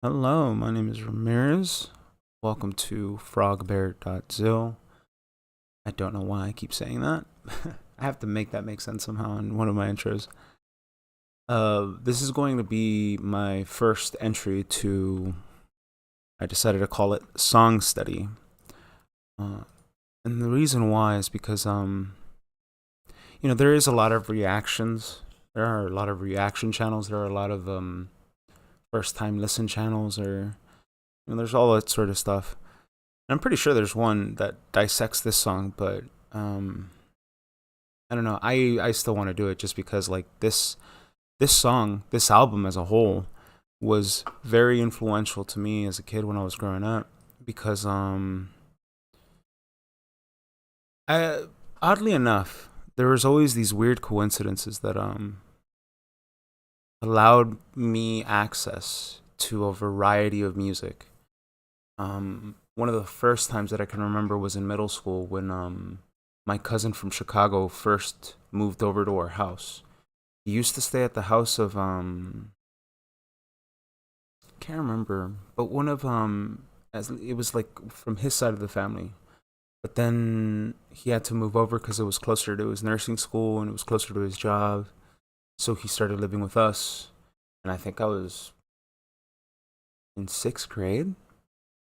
Hello, my name is Ramirez. Welcome to FrogBear.zil. I don't know why I keep saying that. I have to make that make sense somehow in one of my intros. This is going to be my first entry to, I decided to call it Song Study. And the reason why is because, there is a lot of reactions. There are a lot of reaction channels. There are a lot of first time listen channels, or there's all that sort of stuff. And I'm pretty sure there's one that dissects this song, but I don't know. I still want to do it just because like this song, this album as a whole was very influential to me as a kid when I was growing up because I oddly enough, there was always these weird coincidences that allowed me access to a variety of music. One of the first times that I can remember was in middle school when my cousin from Chicago first moved over to our house. He used to stay at the house of can't remember, but one of as it was like from his side of the family. But then he had to move over because it was closer to his nursing school and it was closer to his job. So he started living with us, and I think I was in sixth grade.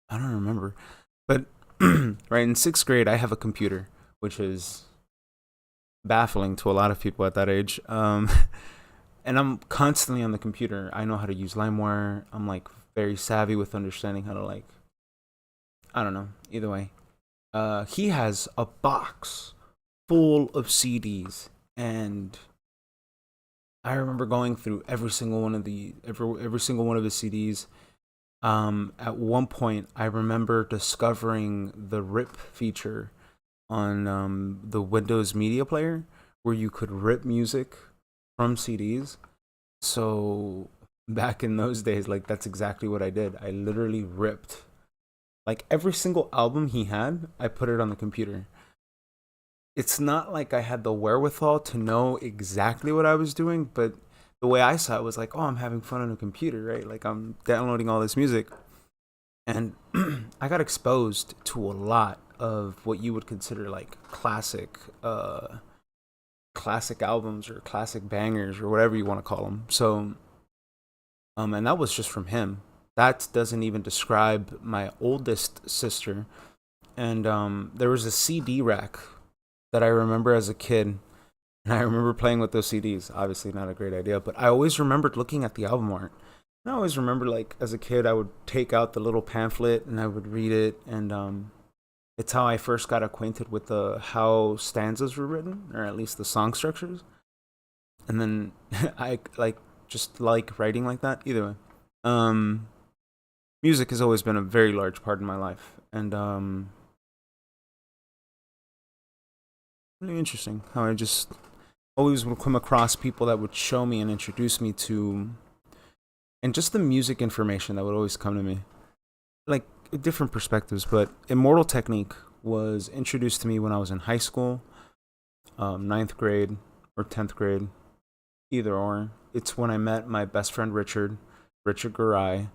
I don't remember, but right in sixth grade, I have a computer, which is baffling to a lot of people at that age. And I'm constantly on the computer. I know how to use LimeWire. I'm like very savvy with understanding how to like, I don't know. Either way, he has a box full of CDs, and I remember going through every single one of his CDs. At one point, I remember discovering the rip feature on the Windows Media Player, where you could rip music from CDs. So back in those days, like that's exactly what I did. I literally ripped like every single album he had. I put it on the computer. It's not like I had the wherewithal to know exactly what I was doing, but the way I saw it was like, oh, I'm having fun on a computer, right? Like I'm downloading all this music. And I got exposed to a lot of what you would consider like classic albums or classic bangers or whatever you want to call them. So and that was just from him. That doesn't even describe my oldest sister. And there was a CD rack that I remember as a kid. And I remember playing with those CDs. Obviously, not a great idea, but I always remembered looking at the album art. And I always remember, like, as a kid, I would take out the little pamphlet and I would read it. And it's how I first got acquainted with how stanzas were written, or at least the song structures. And then I just like writing like that. Either way, um, music has always been a very large part of my life, and really interesting how I just always would come across people that would show me and introduce me to, and just the music information that would always come to me, like different perspectives. But Immortal technique was introduced to me when I was in high school, ninth grade or 10th grade, either or. It's when I met my best friend Richard Garay,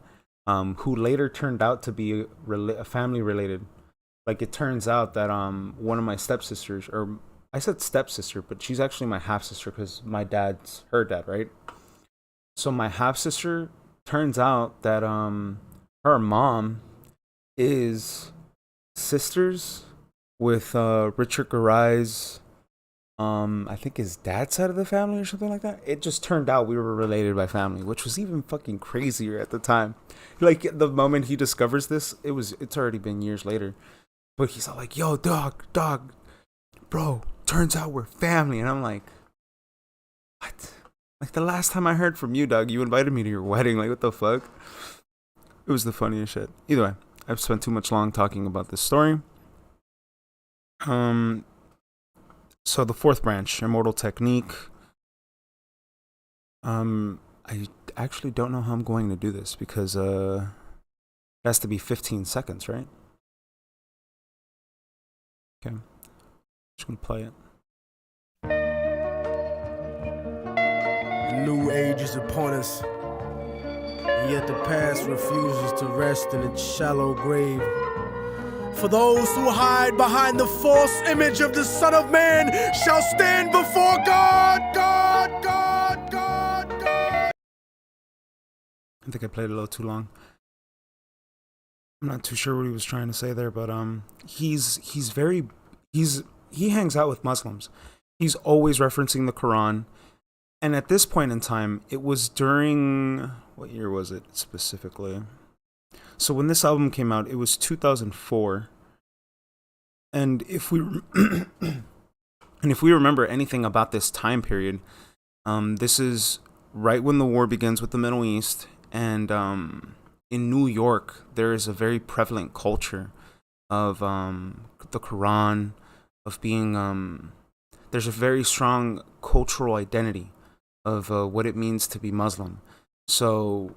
who later turned out to be a family related. Like it turns out that one of my stepsisters, or I said stepsister, but she's actually my half sister because my dad's her dad, right? So my half sister, turns out that her mom is sisters with Richard Garai's I think his dad's side of the family or something like that. It just turned out we were related by family, which was even fucking crazier at the time. Like the moment he discovers this, it's already been years later. But he's all like, "Yo, dog, bro, turns out we're family." And I'm like, "What?" Like the last time I heard from you, dog, you invited me to your wedding. Like, what the fuck? It was the funniest shit. Either way, I've spent too much long talking about this story. Um, so the fourth branch, Immortal Technique. I actually don't know how I'm going to do this because it has to be 15 seconds, right? Okay, just gonna play it. The new age is upon us. and yet the past refuses to rest in its shallow grave. For those who hide behind the false image of the Son of Man shall stand before God. I think I played it a little too long. I'm not too sure what he was trying to say there, but he hangs out with Muslims. He's always referencing the Quran. And at this point in time, it was during, what year was it specifically? So when this album came out, it was 2004. And if we remember anything about this time period, this is right when the war begins with the Middle East. And in New York, there is a very prevalent culture of the Quran, of being, there's a very strong cultural identity of what it means to be Muslim. So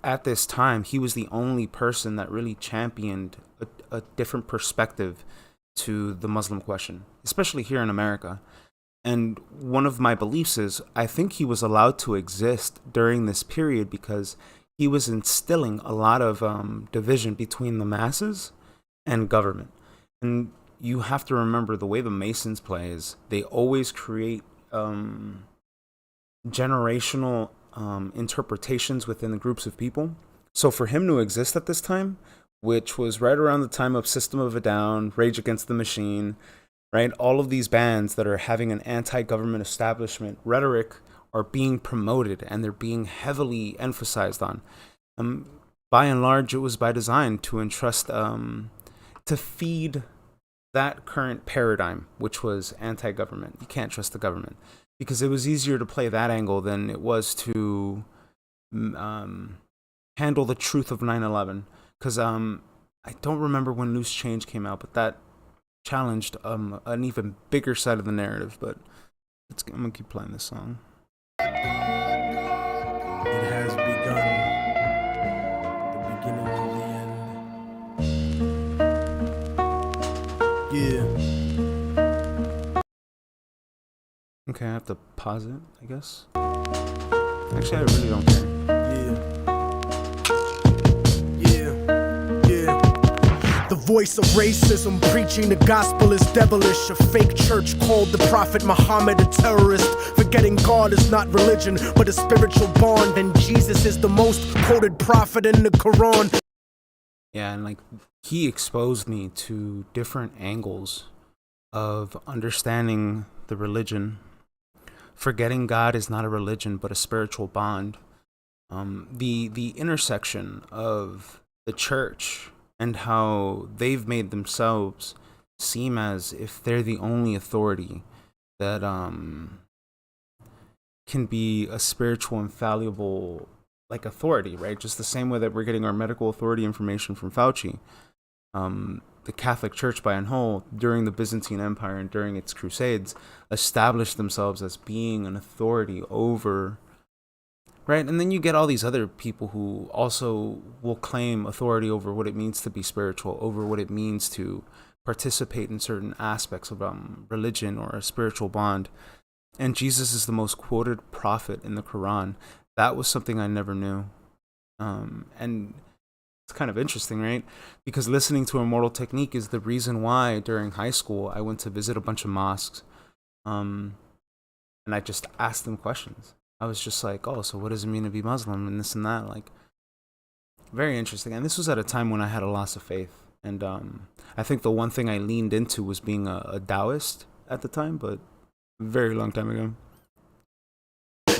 at this time, he was the only person that really championed a different perspective to the Muslim question, especially here in America. And one of my beliefs is I think he was allowed to exist during this period because he was instilling a lot of division between the masses and government. And you have to remember the way the Masons play is they always create generational interpretations within the groups of people. So for him to exist at this time, which was right around the time of System of a Down, Rage Against the Machine, right? All of these bands that are having an anti-government establishment rhetoric are being promoted and they're being heavily emphasized on. By and large, it was by design to entrust, to feed that current paradigm, which was anti-government. You can't trust the government because it was easier to play that angle than it was to handle the truth of 9/11. Because I don't remember when Loose Change came out, but that challenged an even bigger side of the narrative. But I'm going to keep playing this song. It has begun, the beginning of the end. Yeah. Okay, I have to pause it, I guess. Actually, I really don't care. The voice of racism, preaching the gospel is devilish. A fake church called the Prophet Muhammad a terrorist. Forgetting God is not religion, but a spiritual bond. And Jesus is the most quoted prophet in the Quran. Yeah, and like he exposed me to different angles of understanding the religion. Forgetting God is not a religion, but a spiritual bond. The intersection of the church and how they've made themselves seem as if they're the only authority that can be a spiritual, infallible, like authority, right? Just the same way that we're getting our medical authority information from Fauci. The Catholic Church by and whole, during the Byzantine Empire and during its crusades, established themselves as being an authority over, right? And then you get all these other people who also will claim authority over what it means to be spiritual, over what it means to participate in certain aspects of religion or a spiritual bond. And Jesus is the most quoted prophet in the Quran. That was something I never knew. And it's kind of interesting, right? Because listening to Immortal Technique is the reason why during high school I went to visit a bunch of mosques. And I just asked them questions. I was just like, oh, so what does it mean to be Muslim and this and that? Like, very interesting. And this was at a time when I had a loss of faith. And I think the one thing I leaned into was being a Taoist at the time, but a very long time ago.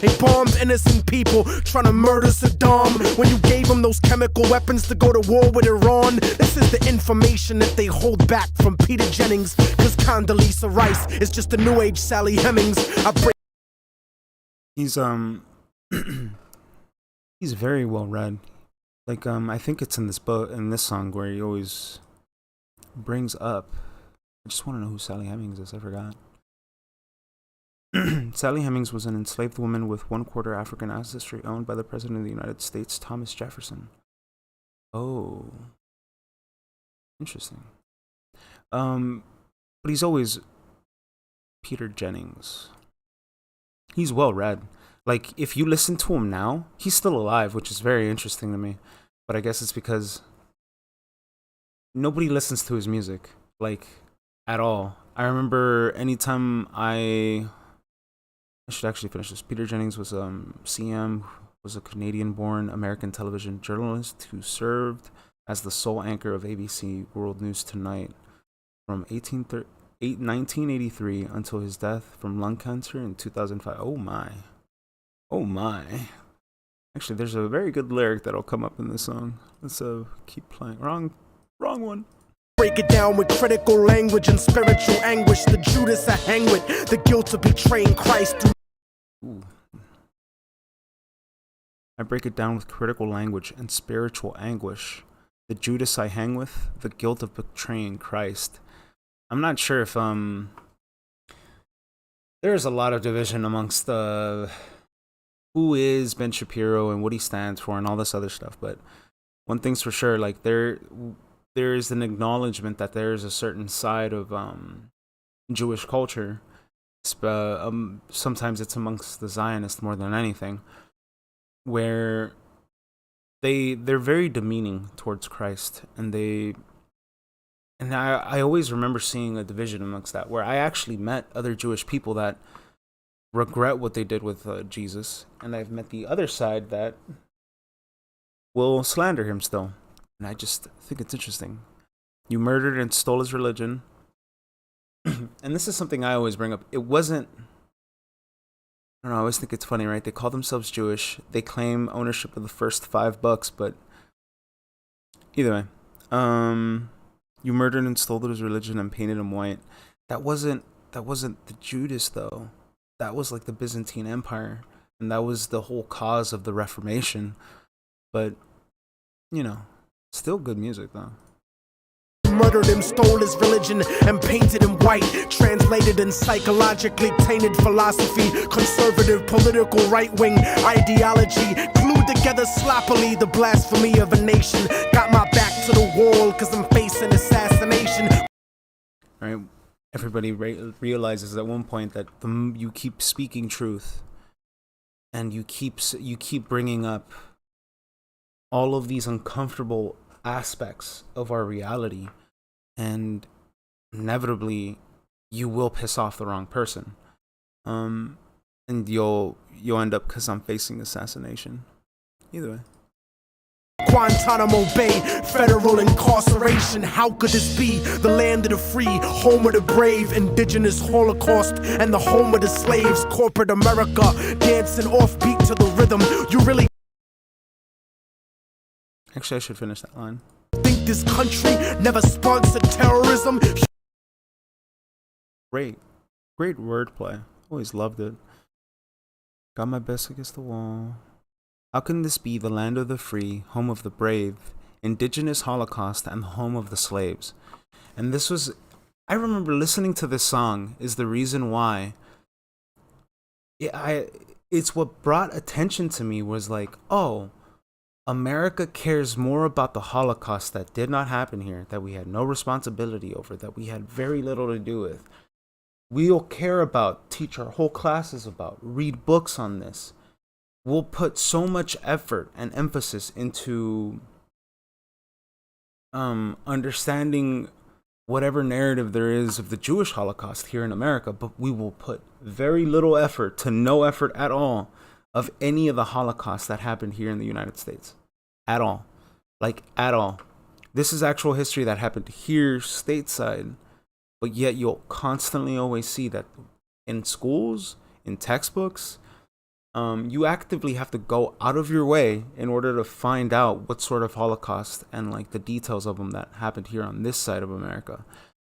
They bombed innocent people trying to murder Saddam when you gave them those chemical weapons to go to war with Iran. This is the information that they hold back from Peter Jennings, because Condoleezza Rice is just a new age Sally Hemings. He's he's very well read. Like I think it's in this book, in this song, where he always brings up, I just want to know who Sally Hemings is. I forgot. Sally Hemings was an enslaved woman with 1/4 African ancestry, owned by the President of the United States, Thomas Jefferson. Oh, interesting. But he's always Peter Jennings. He's well read. Like, if you listen to him now, he's still alive, which is very interesting to me. But I guess it's because nobody listens to his music, like, at all. I remember anytime I should actually finish this. Peter Jennings was CM, was a Canadian-born American television journalist who served as the sole anchor of ABC World News Tonight from 1983 until his death from lung cancer in 2005. Oh my. Oh my. Actually, there's a very good lyric that'll come up in this song. Let's keep playing. Wrong one. Break it down with critical language and spiritual anguish. The Judas I hang with, the guilt of betraying Christ. Ooh. I break it down with critical language and spiritual anguish. The Judas I hang with, the guilt of betraying Christ. I'm not sure if there's a lot of division amongst who is Ben Shapiro and what he stands for and all this other stuff, but one thing's for sure, like there is an acknowledgement that there is a certain side of Jewish culture. Sometimes it's amongst the Zionists more than anything, where they're very demeaning towards Christ, and I always remember seeing a division amongst that, where I actually met other Jewish people that regret what they did with Jesus, and I've met the other side that will slander him still. And I just think it's interesting. You murdered and stole his religion. And this is something I always bring up. It wasn't, I don't know, I always think it's funny, right? They call themselves Jewish. They claim ownership of the first $5, but either way, you murdered and stole his religion and painted him white. That wasn't the Judas, though. That was like the Byzantine Empire, and that was the whole cause of the Reformation. But, you know, still good music, though. Murdered him, stole his religion, and painted him white. Translated in psychologically tainted philosophy, conservative political right-wing ideology, glued together sloppily the blasphemy of a nation. Got my back to the wall cause I'm facing assassination. Right? Everybody realizes at one point that you keep speaking truth, and you keep bringing up all of these uncomfortable aspects of our reality, and inevitably you will piss off the wrong person, and you'll end up, because I'm facing assassination. Either way. Guantanamo Bay, federal incarceration. How could this be? The land of the free, home of the brave, indigenous Holocaust, and the home of the slaves. Corporate America, dancing offbeat to the rhythm. You really Actually, I should finish that line. think this country never sponsored terrorism? Great wordplay. Always loved it. Got my best against the wall. How can this be the land of the free, home of the brave, indigenous Holocaust, and the home of the slaves? And this was, I remember listening to this song is the reason why. It's what brought attention to me, was like, oh, America cares more about the Holocaust that did not happen here, that we had no responsibility over, that we had very little to do with. We'll care about, teach our whole classes about, read books on this. We'll put so much effort and emphasis into understanding whatever narrative there is of the Jewish Holocaust here in America, but we will put very little effort to no effort at all of any of the Holocaust that happened here in the United States. At all. Like, at all. This is actual history that happened here stateside, but yet you'll constantly always see that in schools, in textbooks, you actively have to go out of your way in order to find out what sort of Holocaust and like the details of them that happened here on this side of America.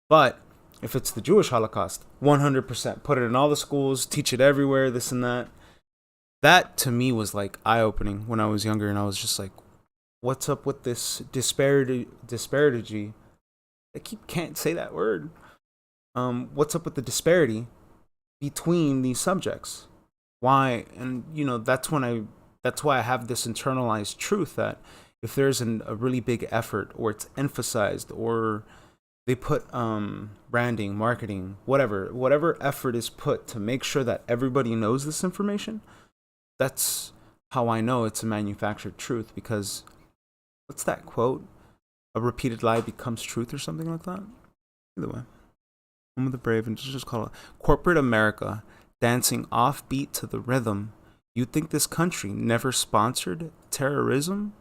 But if it's the Jewish Holocaust, 100%, put it in all the schools, teach it everywhere, this and that. That to me was like eye-opening when I was younger, and I was just like, what's up with this disparity? Can't say that word. What's up with the disparity between these subjects? Why? And that's why I have this internalized truth that if there's a really big effort, or it's emphasized, or they put branding, marketing, whatever effort is put to make sure that everybody knows this information, that's how I know it's a manufactured truth, because what's that quote? A repeated lie becomes truth, or something like that. Either way, I'm of the brave, and just call it corporate America dancing offbeat to the rhythm. You think this country never sponsored terrorism?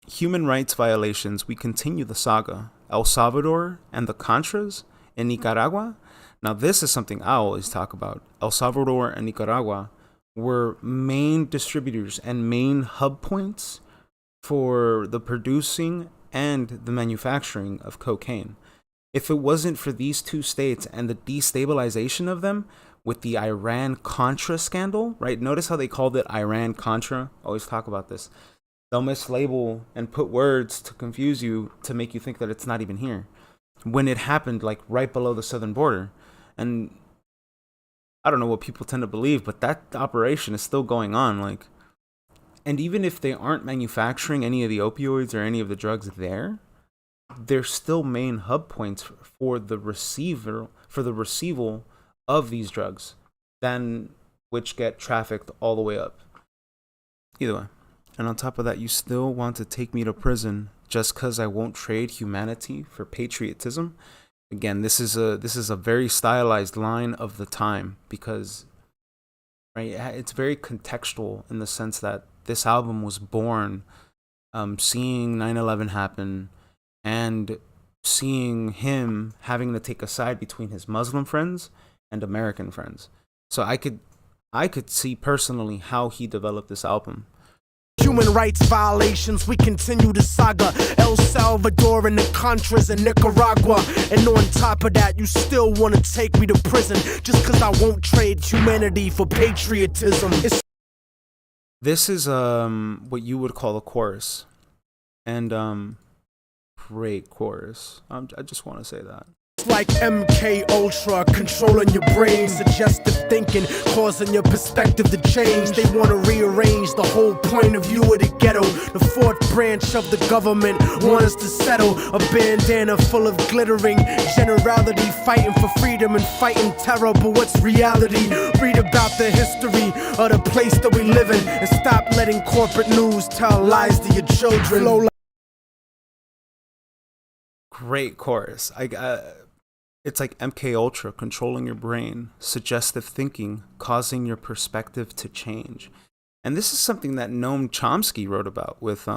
Human rights violations, we continue the saga. El Salvador and the Contras in Nicaragua. Now, this is something I always talk about. El Salvador and Nicaragua were main distributors and main hub points for the producing and the manufacturing of cocaine. If it wasn't for these two states and the destabilization of them with the Iran-Contra scandal, right? Notice how they called it Iran-Contra? Always talk about this. They'll mislabel and put words to confuse you, to make you think that it's not even here, when it happened like right below the southern border. And I don't know what people tend to believe, but that operation is still going on. Like, and even if they aren't manufacturing any of the opioids or any of the drugs there, they're still main hub points for the receival of these drugs, then which get trafficked all the way up. Either way. And on top of that, you still want to take me to prison just because I won't trade humanity for patriotism. Again, this is a very stylized line of the time, because right, it's very contextual in the sense that this album was born seeing 9/11 happen and seeing him having to take a side between his Muslim friends and American friends. So I could see personally how he developed this album. Human rights violations, we continue the saga. El Salvador and the Contras in Nicaragua. And on top of that, you still want to take me to prison just because I won't trade humanity for patriotism. This is what you would call a chorus. And great chorus. I just want to say that. Like MK Ultra, controlling your brain, suggestive thinking, causing your perspective to change. They want to rearrange the whole point of view of the ghetto. The fourth branch of the government want us to settle. A bandana full of glittering generality, fighting for freedom and fighting terror. But what's reality? Read about the history of the place that we live in, and stop letting corporate news tell lies to your children. Great chorus. It's like MK Ultra, controlling your brain, suggestive thinking, causing your perspective to change. And this is something that Noam Chomsky wrote about with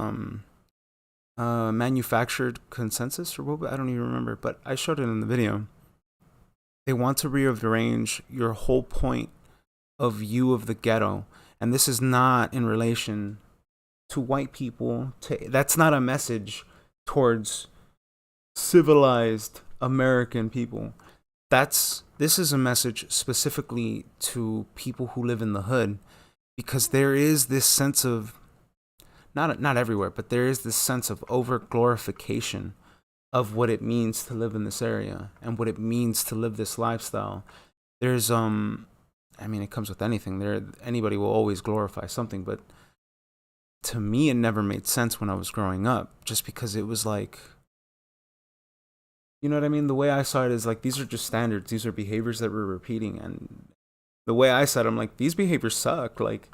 manufactured consensus, or what, I don't even remember, but I showed it in the video. They want to rearrange your whole point of view of the ghetto. And this is not in relation to white people. That's not a message towards civilized American people. This is a message specifically to people who live in the hood, because there is this sense of, not everywhere, but there is this sense of over glorification of what it means to live in this area and what it means to live this lifestyle. There's I mean, it comes with anything. Anybody will always glorify something, but to me it never made sense when I was growing up, just because it was like, you know what I mean? The way I saw it is like, these are just standards. These are behaviors that we're repeating. And the way I said, I'm like, these behaviors suck. Like,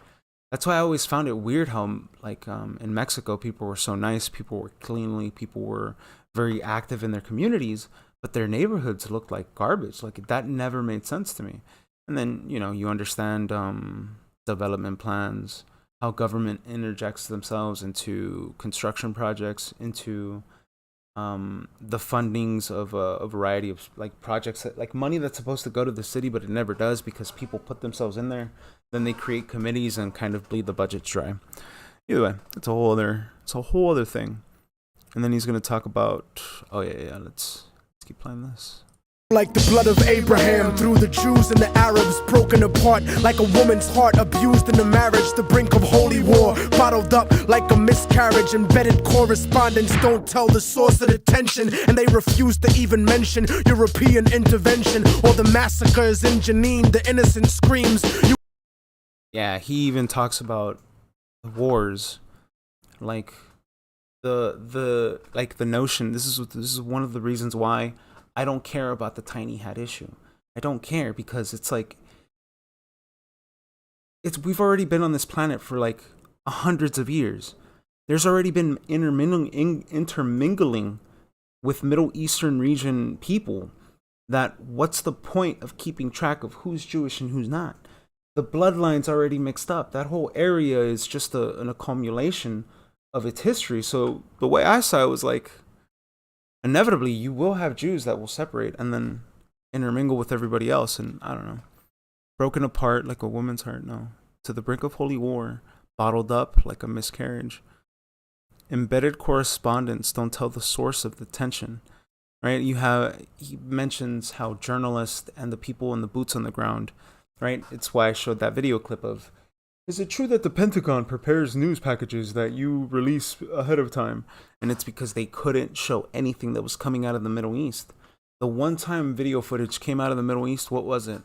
that's why I always found it weird how, like, in Mexico, people were so nice. People were cleanly. People were very active in their communities. But their neighborhoods looked like garbage. Like, that never made sense to me. And then, you know, you understand development plans, how government interjects themselves into construction projects, into the fundings of a variety of like projects, that, like money that's supposed to go to the city, but it never does because people put themselves in there. Then they create committees and kind of bleed the budgets dry. Either way, it's a whole other thing. And then he's gonna talk about, oh yeah, let's keep playing this. Like the blood of Abraham, through the Jews and the Arabs, broken apart like a woman's heart, abused in a marriage, the brink of holy war, bottled up like a miscarriage. Embedded correspondence don't tell the source of the tension, and they refuse to even mention European intervention or the massacres in Jenin. The innocent screams. Yeah, he even talks about the wars, like the notion. This is one of the reasons why I don't care about the tiny hat issue. I don't care, because it's like, we've already been on this planet for like hundreds of years. There's already been intermingling with Middle Eastern region people. That what's the point of keeping track of who's Jewish and who's not? The bloodline's already mixed up. That whole area is just an accumulation of its history. So the way I saw it was like, inevitably you will have Jews that will separate and then intermingle with everybody else, and I don't know, broken apart like a woman's heart. No, to the brink of holy war, bottled up like a miscarriage. Embedded correspondence don't tell the source of the tension. Right? He mentions how journalists and the people in the boots on the ground, right? It's why I showed that video clip of, is it true that the Pentagon prepares news packages that you release ahead of time? And it's because they couldn't show anything that was coming out of the Middle East. The one time video footage came out of the Middle East, what was it?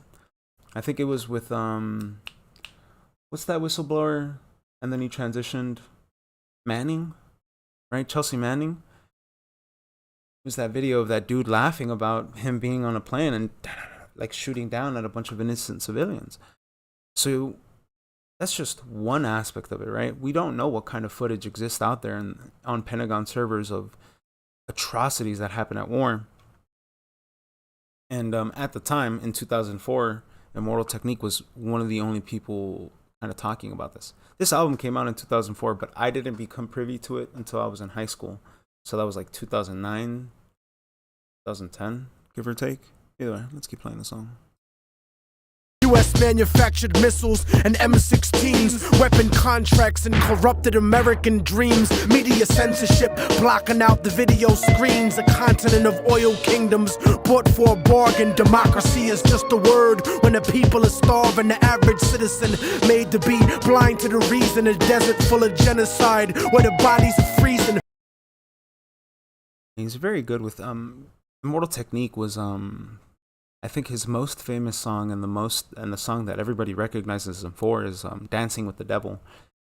I think it was with, what's that whistleblower? And then he transitioned, Manning, right? Chelsea Manning. Was that video of that dude laughing about him being on a plane and like shooting down at a bunch of innocent civilians. So that's just one aspect of it, right? We don't know what kind of footage exists out there on Pentagon servers of atrocities that happen at war. And at the time, in 2004, Immortal Technique was one of the only people kind of talking about this. This album came out in 2004, but I didn't become privy to it until I was in high school. So that was like 2009, 2010, give or take. Either way, let's keep playing the song. U.S. manufactured missiles and M16s, weapon contracts and corrupted American dreams, media censorship blocking out the video screens, a continent of oil kingdoms bought for a bargain. Democracy is just a word when the people are starving, the average citizen made to be blind to the reason, a desert full of genocide where the bodies are freezing. He's very good with Immortal Technique was I think his most famous song and the song that everybody recognizes him for is Dancing with the Devil.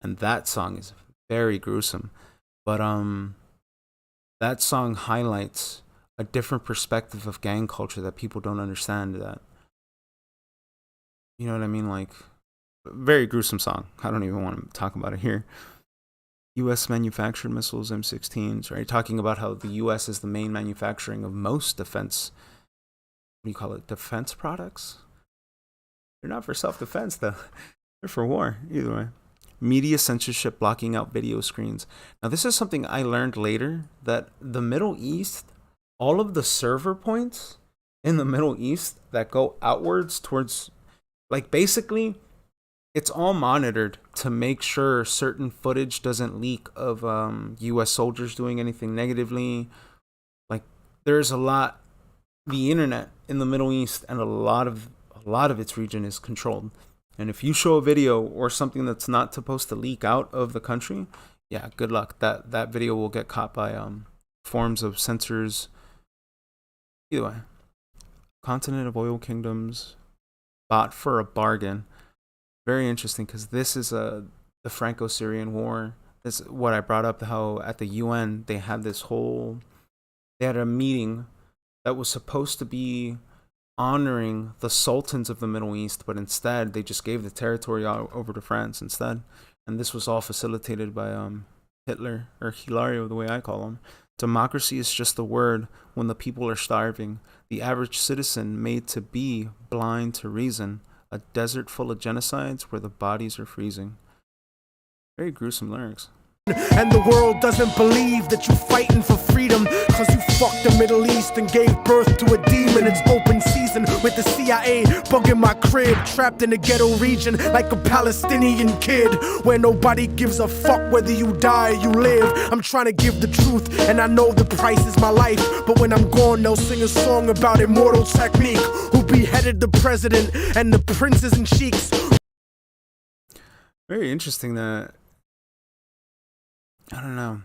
And that song is very gruesome. But that song highlights a different perspective of gang culture that people don't understand, that, you know what I mean? Like, very gruesome song. I don't even want to talk about it here. U.S. manufactured missiles, M16s, right? Talking about how the U.S. is the main manufacturing of most defense, what do you call it, defense products? They're not for self-defense, though. They're for war, either way. Media censorship blocking out video screens. Now, this is something I learned later, that the Middle East, all of the server points in the Middle East that go outwards towards, like, basically, it's all monitored to make sure certain footage doesn't leak of U.S. soldiers doing anything negatively. Like, there's a lot, the internet in the Middle East and a lot of its region is controlled. And if you show a video or something that's not supposed to leak out of the country, yeah, good luck. That video will get caught by forms of censors. Either way, continent of oil kingdoms, bought for a bargain. Very interesting, because this is the Franco-Syrian War. This is what I brought up, how at the UN they had a meeting that was supposed to be honoring the sultans of the Middle East, but instead they just gave the territory over to France instead. And this was all facilitated by Hitler, or Hilario, the way I call him. Democracy is just a word when the people are starving. The average citizen made to be blind to reason. A desert full of genocides where the bodies are freezing. Very gruesome lyrics. And the world doesn't believe that you're fighting for freedom, cause you fucked the Middle East and gave birth to a demon. It's open season with the CIA bugging my crib, trapped in the ghetto region like a Palestinian kid, where nobody gives a fuck whether you die or you live. I'm trying to give the truth, and I know the price is my life, but when I'm gone they'll sing a song about Immortal Technique, who beheaded the president and the princes and sheiks. Very interesting that, I don't know,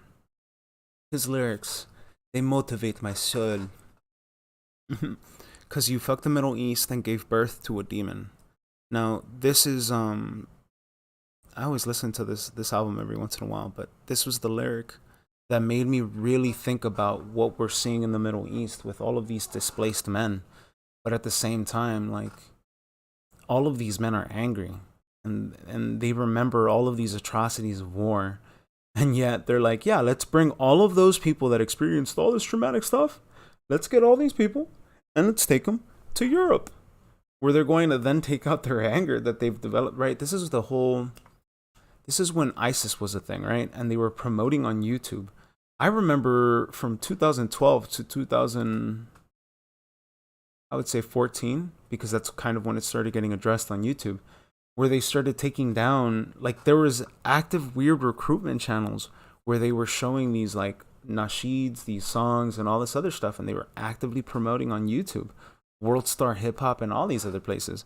his lyrics, they motivate my soul. Because you fucked the Middle East and gave birth to a demon. Now, this is, I always listen to this album every once in a while, but this was the lyric that made me really think about what we're seeing in the Middle East with all of these displaced men. But at the same time, like, all of these men are angry. and they remember all of these atrocities of war, and yet they're like, yeah, let's bring all of those people that experienced all this traumatic stuff, let's get all these people and let's take them to Europe, where they're going to then take out their anger that they've developed, right? This is when ISIS was a thing, right? And they were promoting on YouTube. I remember from 2012 to 2000, I would say 14, because that's kind of when it started getting addressed on YouTube, where they started taking down, like, there was active weird recruitment channels where they were showing these like nasheeds, these songs and all this other stuff, and they were actively promoting on YouTube, World Star Hip Hop and all these other places.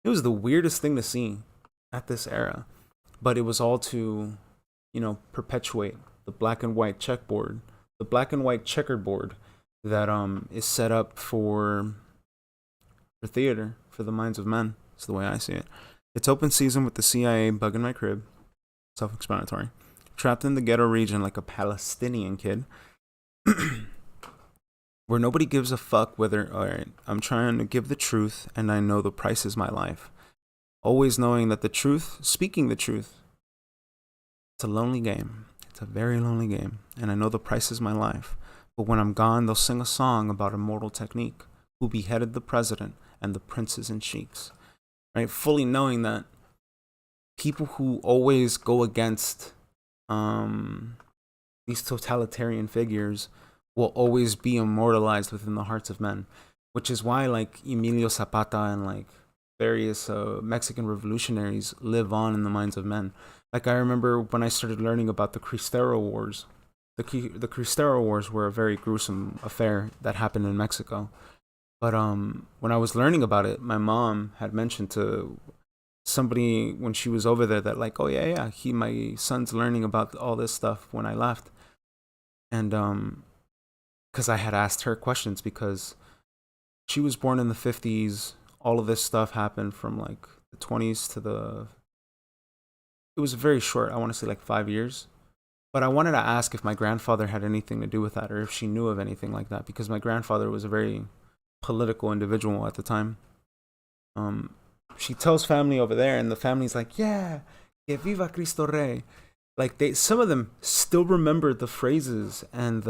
It was the weirdest thing to see at this era, but it was all to, perpetuate the black and white checkerboard that is set up for theater, for the minds of men. It's the way I see it. It's open season with the CIA bugging my crib. Self-explanatory. Trapped in the ghetto region like a Palestinian kid. Where nobody gives a fuck whether, alright, I'm trying to give the truth and I know the price is my life. Always knowing that the truth, speaking the truth, it's a lonely game. It's a very lonely game. And I know the price is my life. But when I'm gone, they'll sing a song about Immortal technique, who beheaded the president and the princes and sheiks. Right, fully knowing that people who always go against these totalitarian figures will always be immortalized within the hearts of men, which is why like Emilio Zapata and like various Mexican revolutionaries live on in the minds of men. Like I remember when I started learning about the Cristero Wars. The Cristero Wars were a very gruesome affair that happened in Mexico. But when I was learning about it, my mom had mentioned to somebody when she was over there that like, oh yeah, my son's learning about all this stuff when I left. And because I had asked her questions, because she was born in the 50s. All of this stuff happened from like the 20s to it was very short. I want to say like 5 years. But I wanted to ask if my grandfather had anything to do with that, or if she knew of anything like that, because my grandfather was a very political individual at the time. She tells family over there, and the family's like, yeah, que viva Cristo Rey. Like some of them still remember the phrases and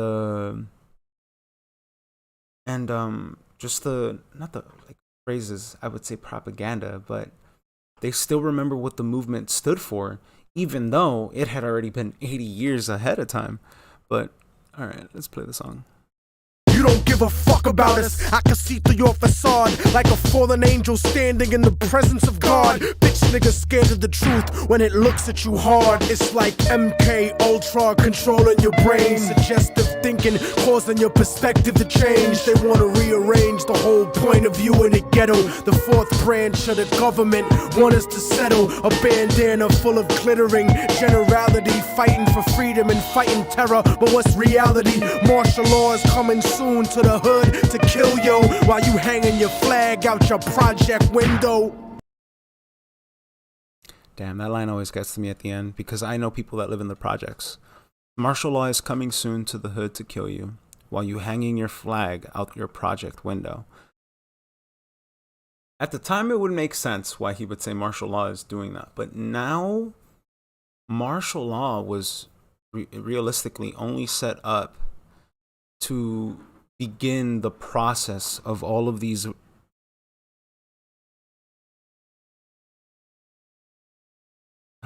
just not the like phrases, I would say propaganda, but they still remember what the movement stood for, even though it had already been 80 years ahead of time. But all right, let's play the song. You don't give a fuck about us. I can see through your facade like a fallen angel standing in the presence of God. Bitch niggas scared of the truth when it looks at you hard. It's like MK Ultra controlling your brain. Suggestive thinking causing your perspective to change. They want to rearrange the whole point of view in the ghetto. The fourth branch of the government want us to settle. A bandana full of glittering generality, fighting for freedom and fighting terror. But what's reality? Martial law is coming soon to the hood to kill yo while you hanging your flag out your project window. Damn, that line always gets to me at the end, because I know people that live in the projects. Martial law is coming soon to the hood to kill you while you hanging your flag out your project window. At the time, it would make sense why he would say martial law is doing that, but now martial law was realistically only set up to begin the process of all of these. I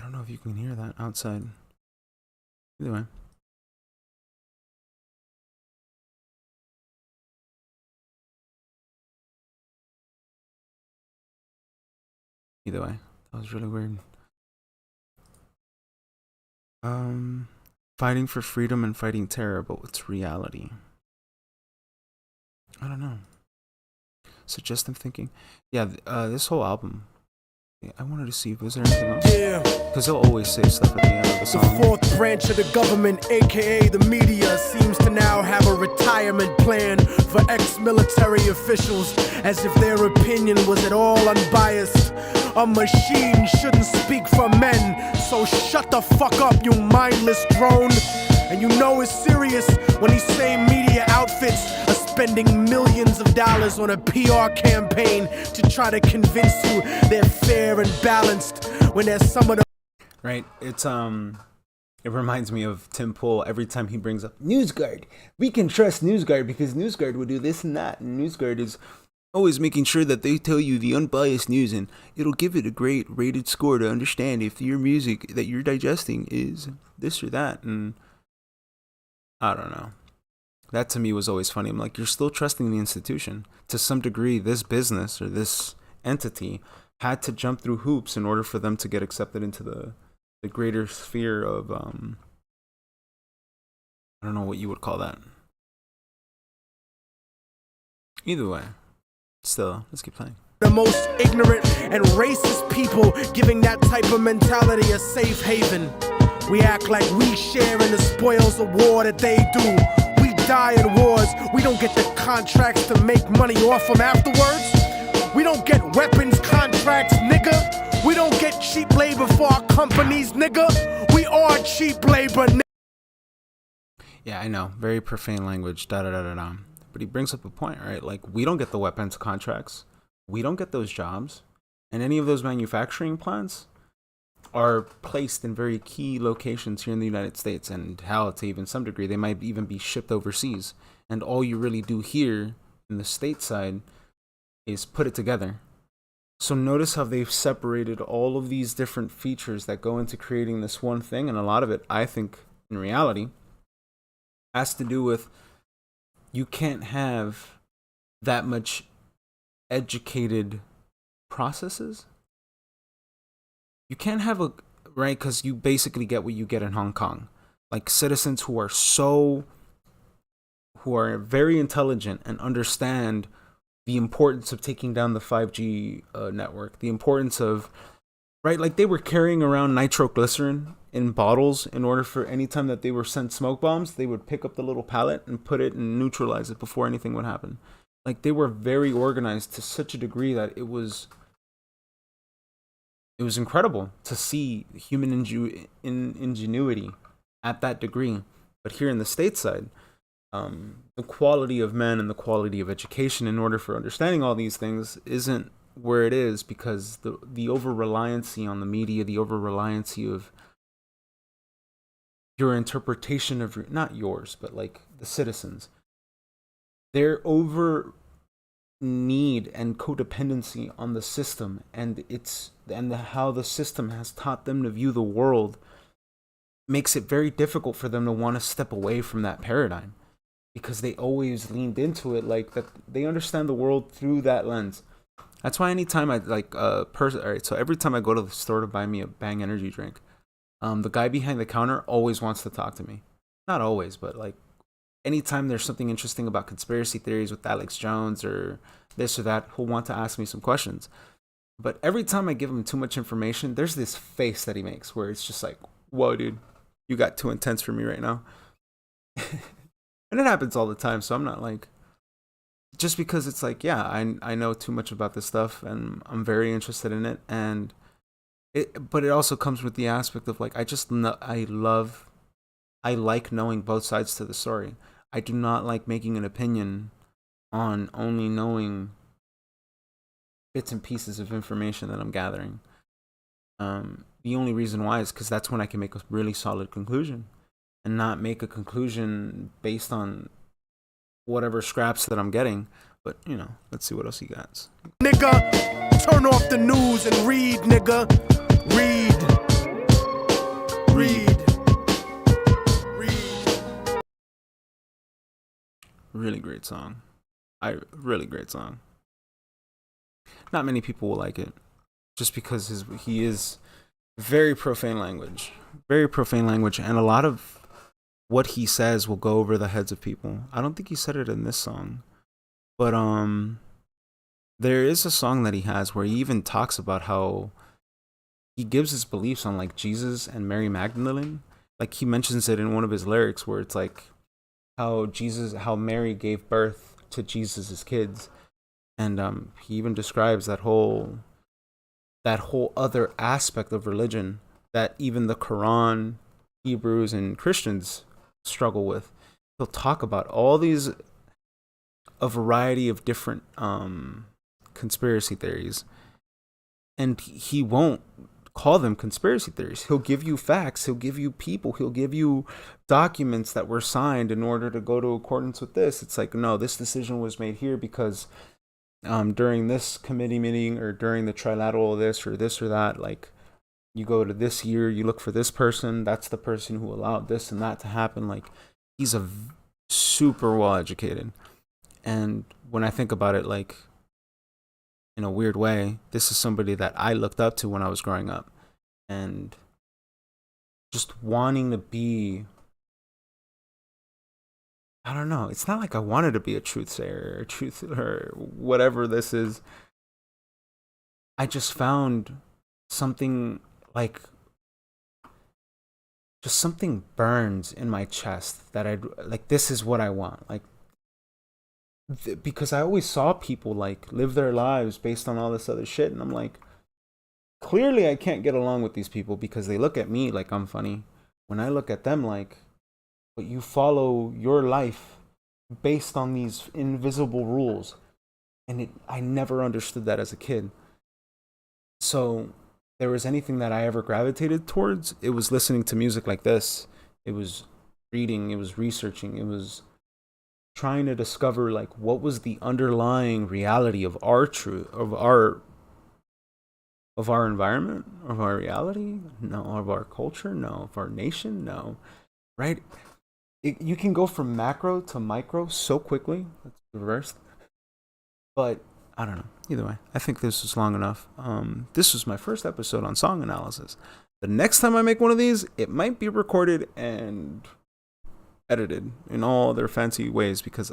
don't know if you can hear that outside. Either way. Either way. That was really weird. Fighting for freedom and fighting terror, but what's reality? I don't know. Suggestive thinking. Yeah, this whole album. I wanted to see if was there anything else. Yeah. Because they'll always say stuff at the end of the song. The fourth branch of the government, aka the media, seems to now have a retirement plan for ex-military officials, as if their opinion was at all unbiased. A machine shouldn't speak for men, so shut the fuck up, you mindless drone. And you know it's serious when these same media outfits are spending millions of dollars on a PR campaign to try to convince you they're fair and balanced, when there's some of the Right? It reminds me of Tim Pool every time he brings up NewsGuard. We can trust NewsGuard because NewsGuard will do this and that, and NewsGuard is always making sure that they tell you the unbiased news, and it'll give it a great rated score to understand if your music that you're digesting is this or that. And I don't know. That to me was always funny. I'm like, you're still trusting the institution. To some degree, this business or this entity had to jump through hoops in order for them to get accepted into the greater sphere of I don't know what you would call that. Either way, still, let's keep playing. The most ignorant and racist people giving that type of mentality a safe haven. We act like we share in the spoils of war that they do. We die in wars. We don't get the contracts to make money off them afterwards. We don't get weapons contracts, nigga. We don't get cheap labor for our companies, nigga. We are cheap labor, nigga. Yeah, I know. Very profane language, da-da-da-da-da. But he brings up a point, right? Like, we don't get the weapons contracts. We don't get those jobs. And any of those manufacturing plants are placed in very key locations here in the United States. And hell, to even some degree, they might even be shipped overseas. And all you really do here in the stateside is put it together. So notice how they've separated all of these different features that go into creating this one thing. And a lot of it, I think, in reality, has to do with you can't have that much educated processes. You can't have right? Because you basically get what you get in Hong Kong. Like citizens who are very intelligent and understand the importance of taking down the 5G network, the importance of, right? Like they were carrying around nitroglycerin in bottles in order for any time that they were sent smoke bombs, they would pick up the little pallet and put it and neutralize it before anything would happen. Like they were very organized to such a degree that it was incredible to see human ingenuity at that degree. But here in the stateside, the quality of men and the quality of education in order for understanding all these things isn't where it is because the over-reliancy on the media, the over-reliancy of your interpretation of, not yours, but like the citizens, their over need and codependency on the system and how the system has taught them to view the world makes it very difficult for them to want to step away from that paradigm. Because they always leaned into it like that. They understand the world through that lens. That's why anytime I like all right, so every time I go to the store to buy me a Bang energy drink, the guy behind the counter always wants to talk to me. Not always, but like anytime there's something interesting about conspiracy theories with Alex Jones or this or that, he'll want to ask me some questions. But every time I give him too much information, there's this face that he makes where it's just like, whoa, dude, you got too intense for me right now. And it happens all the time, so I'm not like, just because it's like, yeah, I know too much about this stuff and I'm very interested in it, and but it also comes with the aspect of like, I like knowing both sides to the story. I do not like making an opinion on only knowing bits and pieces of information that I'm gathering. The only reason why is because that's when I can make a really solid conclusion. And not make a conclusion based on whatever scraps that I'm getting. But, you know, let's see what else he got. Nigga, turn off the news and read, nigga. Read. Really great song. Really great song. Not many people will like it. Just because he is very profane language. Very profane language. And a lot of what he says will go over the heads of people. I don't think he said it in this song, but there is a song that he has where he even talks about how he gives his beliefs on like Jesus and Mary Magdalene. Like he mentions it in one of his lyrics where it's like how Mary gave birth to Jesus's kids, and he even describes that whole other aspect of religion that even the Quran, Hebrews, and Christians struggle with. He'll talk about all these, a variety of different conspiracy theories, and he won't call them conspiracy theories. He'll give you facts, he'll give you people, he'll give you documents that were signed in order to go to accordance with this. It's like, no, this decision was made here because during this committee meeting or during the trilateral of this or that, like, you go to this year, you look for this person, that's the person who allowed this and that to happen. Like, he's super well educated. And when I think about it, like, in a weird way, this is somebody that I looked up to when I was growing up. And just wanting to be, I don't know, it's not like I wanted to be a truth sayer or truth or whatever this is. I just found something like, just something burns in my chest that I'd like, this is what I want. Like, because I always saw people like live their lives based on all this other shit, and I'm like, clearly I can't get along with these people because they look at me like I'm funny when I look at them like, but you follow your life based on these invisible rules. And I never understood that as a kid. So there was anything that I ever gravitated towards, it was listening to music like this. It was reading, it was researching, it was trying to discover like what was the underlying reality of our truth, of our environment, of our reality, no, of our culture, no, of our nation, no, right? You can go from macro to micro so quickly. That's reversed. But I don't know. Either way, I think this was long enough. This was my first episode on song analysis. The next time I make one of these, it might be recorded and edited in all their fancy ways, because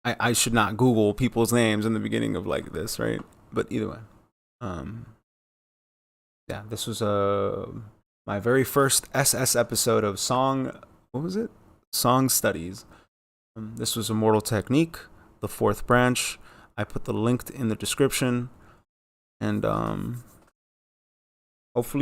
I should not Google people's names in the beginning of like this, right? But either way, yeah, this was my very first SS episode of song. What was it? Song studies. This was Immortal Technique, the fourth branch. I put the link in the description, and hopefully